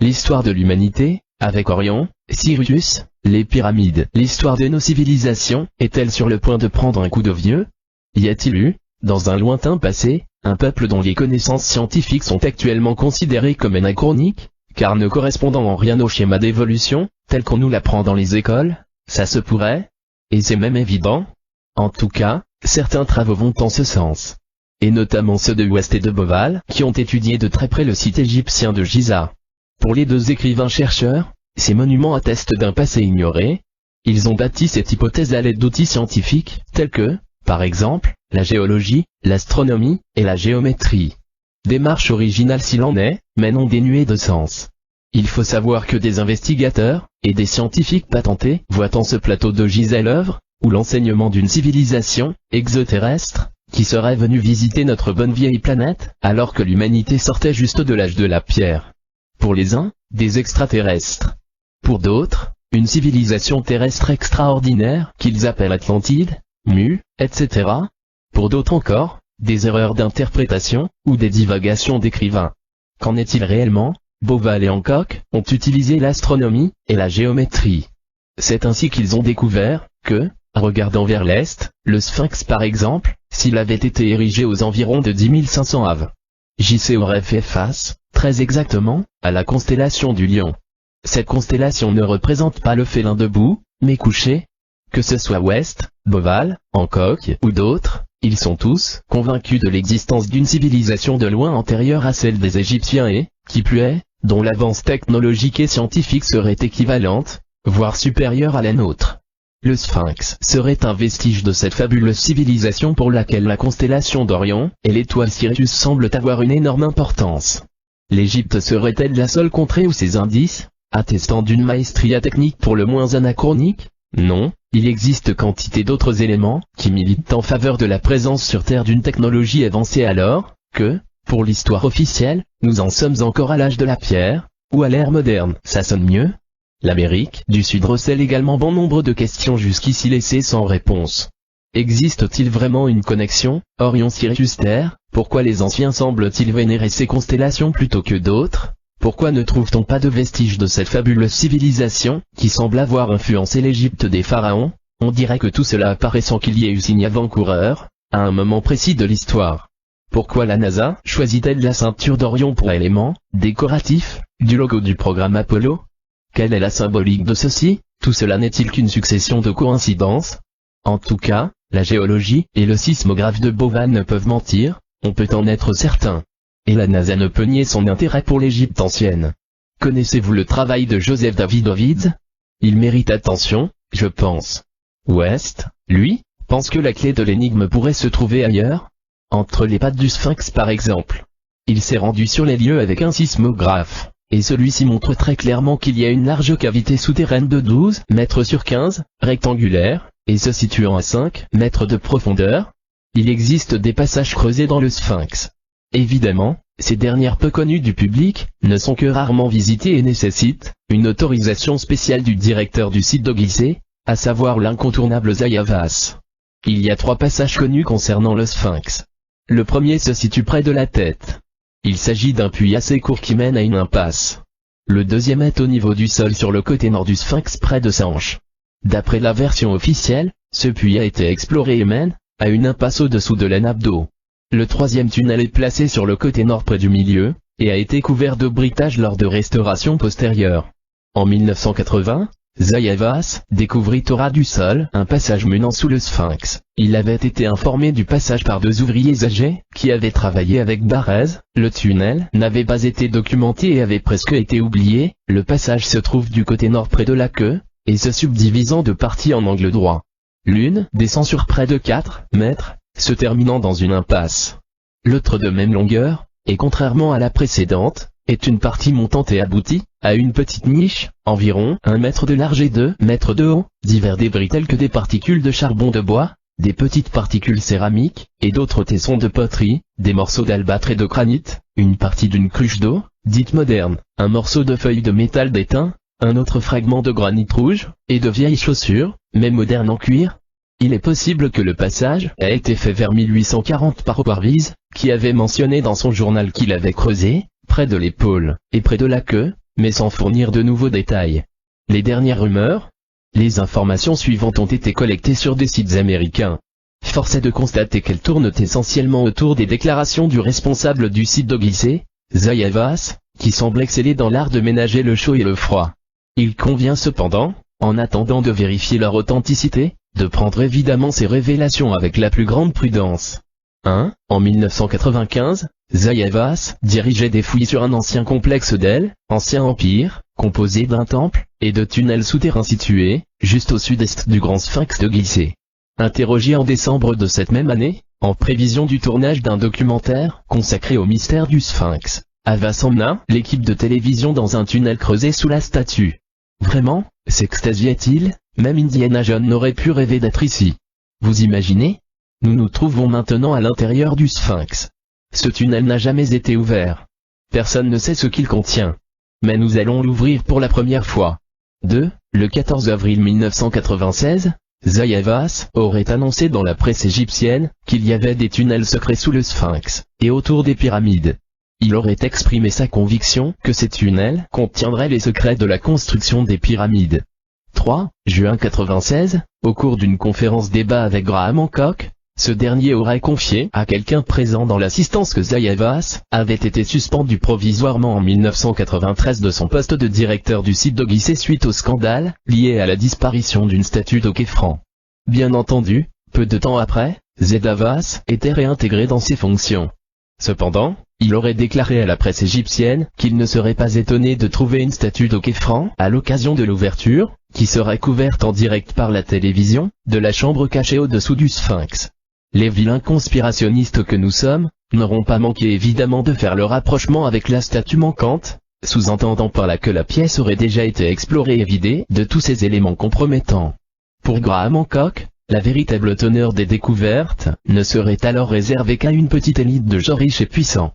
l'histoire de l'humanité, avec Orion, Sirius, les pyramides. L'histoire de nos civilisations est-elle sur le point de prendre un coup de vieux? Y a-t-il eu, dans un lointain passé, un peuple dont les connaissances scientifiques sont actuellement considérées comme anachroniques, car ne correspondant en rien au schéma d'évolution, tel qu'on nous l'apprend dans les écoles? Ça se pourrait? Et c'est même évident? En tout cas, certains travaux vont en ce sens. Et notamment ceux de West et de Boval, qui ont étudié de très près le site égyptien de Giza. Pour les deux écrivains-chercheurs, ces monuments attestent d'un passé ignoré. Ils ont bâti cette hypothèse à l'aide d'outils scientifiques, tels que, par exemple, la géologie, l'astronomie, et la géométrie. Démarche originale s'il en est, mais non dénuée de sens. Il faut savoir que des investigateurs, et des scientifiques patentés, voient en ce plateau de Giza l'œuvre, ou l'enseignement d'une civilisation, exoterrestre, qui serait venue visiter notre bonne vieille planète, alors que l'humanité sortait juste de l'âge de la pierre. Pour les uns, des extraterrestres. Pour d'autres, une civilisation terrestre extraordinaire, qu'ils appellent Atlantide, Mu, etc. Pour d'autres encore, des erreurs d'interprétation, ou des divagations d'écrivains. Qu'en est-il réellement? Boval et Hancock ont utilisé l'astronomie, et la géométrie. C'est ainsi qu'ils ont découvert, que, regardant vers l'est, le Sphinx par exemple, s'il avait été érigé aux environs de 10 500 av. JC aurait fait face, très exactement, à la constellation du Lion. Cette constellation ne représente pas le félin debout, mais couché. Que ce soit West, Boval, Hancock ou d'autres, ils sont tous convaincus de l'existence d'une civilisation de loin antérieure à celle des Égyptiens et, qui plus est, dont l'avance technologique et scientifique serait équivalente, voire supérieure à la nôtre. Le Sphinx serait un vestige de cette fabuleuse civilisation pour laquelle la constellation d'Orion et l'étoile Sirius semblent avoir une énorme importance. L'Égypte serait-elle la seule contrée où ces indices, attestant d'une maestria technique pour le moins anachronique? Non, il existe quantité d'autres éléments, qui militent en faveur de la présence sur Terre d'une technologie avancée alors, que, pour l'histoire officielle, nous en sommes encore à l'âge de la pierre, ou à l'ère moderne. Ça sonne mieux? L'Amérique du Sud recèle également bon nombre de questions jusqu'ici laissées sans réponse. Existe-t-il vraiment une connexion, Orion-Sirius-Terre? Pourquoi les anciens semblent-ils vénérer ces constellations plutôt que d'autres? Pourquoi ne trouve-t-on pas de vestiges de cette fabuleuse civilisation, qui semble avoir influencé l'Égypte des pharaons? On dirait que tout cela apparaît sans qu'il y ait eu signe avant-coureur, à un moment précis de l'histoire. Pourquoi la NASA choisit-elle la ceinture d'Orion pour élément décoratif, du logo du programme Apollo? Quelle est la symbolique de ceci? Tout cela n'est-il qu'une succession de coïncidences? En tout cas, la géologie et le sismographe de Boval ne peuvent mentir, on peut en être certain. Et la NASA ne peut nier son intérêt pour l'Égypte ancienne. Connaissez-vous le travail de Joseph David? Il mérite attention, je pense. West, lui, pense que la clé de l'énigme pourrait se trouver ailleurs, entre les pattes du Sphinx par exemple. Il s'est rendu sur les lieux avec un sismographe, et celui-ci montre très clairement qu'il y a une large cavité souterraine de 12 mètres sur 15, rectangulaire, et se situant à 5 mètres de profondeur. Il existe des passages creusés dans le Sphinx. Évidemment, ces dernières peu connues du public, ne sont que rarement visitées et nécessitent une autorisation spéciale du directeur du site de Gizeh, à savoir l'incontournable Zayavas. Il y a 3 passages connus concernant le Sphinx. Le premier se situe près de la tête. Il s'agit d'un puits assez court qui mène à une impasse. Le deuxième est au niveau du sol sur le côté nord du Sphinx près de sa hanche. D'après la version officielle, ce puits a été exploré et mène à une impasse au-dessous de la nappe d'eau. Le troisième tunnel est placé sur le côté nord près du milieu, et a été couvert de briquetage lors de restaurations postérieures. En 1980, Zayavas découvrit au ras du sol un passage menant sous le Sphinx. Il avait été informé du passage par 2 ouvriers âgés, qui avaient travaillé avec Barrez. Le tunnel n'avait pas été documenté et avait presque été oublié. Le passage se trouve du côté nord près de la queue, et se subdivise en 2 parties en angle droit. L'une descend sur près de 4 mètres, se terminant dans une impasse. L'autre de même longueur, et contrairement à la précédente, est une partie montante et aboutie, à une petite niche, environ 1 mètre de large et 2 mètres de haut, divers débris tels que des particules de charbon de bois, des petites particules céramiques, et d'autres tessons de poterie, des morceaux d'albâtre et de granit, une partie d'une cruche d'eau, dite moderne, un morceau de feuille de métal d'étain, un autre fragment de granit rouge, et de vieilles chaussures, mais modernes en cuir. Il est possible que le passage ait été fait vers 1840 par Parviz, qui avait mentionné dans son journal qu'il avait creusé, près de l'épaule, et près de la queue, mais sans fournir de nouveaux détails. Les dernières rumeurs? Les informations suivantes ont été collectées sur des sites américains. Force est de constater qu'elles tournent essentiellement autour des déclarations du responsable du site d'Odyssée, Zaya Vass, qui semble exceller dans l'art de ménager le chaud et le froid. Il convient cependant, en attendant de vérifier leur authenticité, de prendre évidemment ces révélations avec la plus grande prudence. 1. En 1995, Zaya Vass dirigeait des fouilles sur un ancien complexe d'El, ancien empire, composé d'un temple, et de tunnels souterrains situés, juste au sud-est du Grand Sphinx de Gizeh. Interrogé en décembre de cette même année, en prévision du tournage d'un documentaire consacré au mystère du Sphinx, Vass emmena l'équipe de télévision dans un tunnel creusé sous la statue. Vraiment, s'extasiait-il, même Indiana Jones n'aurait pu rêver d'être ici. Vous imaginez? Nous nous trouvons maintenant à l'intérieur du Sphinx. Ce tunnel n'a jamais été ouvert. Personne ne sait ce qu'il contient. Mais nous allons l'ouvrir pour la première fois. 2. Le 14 avril 1996, Zaya Vass aurait annoncé dans la presse égyptienne qu'il y avait des tunnels secrets sous le Sphinx et autour des pyramides. Il aurait exprimé sa conviction que ces tunnels contiendraient les secrets de la construction des pyramides. 3. Juin 1996, au cours d'une conférence débat avec Graham Hancock, ce dernier aurait confié à quelqu'un présent dans l'assistance que Zaya Vass avait été suspendu provisoirement en 1993 de son poste de directeur du site d'Odyssée suite au scandale lié à la disparition d'une statue d'Okefran. Bien entendu, peu de temps après, Zaya Vass était réintégré dans ses fonctions. Cependant, il aurait déclaré à la presse égyptienne qu'il ne serait pas étonné de trouver une statue d'Okefran à l'occasion de l'ouverture, qui serait couverte en direct par la télévision, de la chambre cachée au-dessous du Sphinx. Les vilains conspirationnistes que nous sommes, n'auront pas manqué évidemment de faire le rapprochement avec la statue manquante, sous-entendant par là que la pièce aurait déjà été explorée et vidée de tous ces éléments compromettants. Pour Graham Hancock, la véritable teneur des découvertes ne serait alors réservée qu'à une petite élite de gens riches et puissants.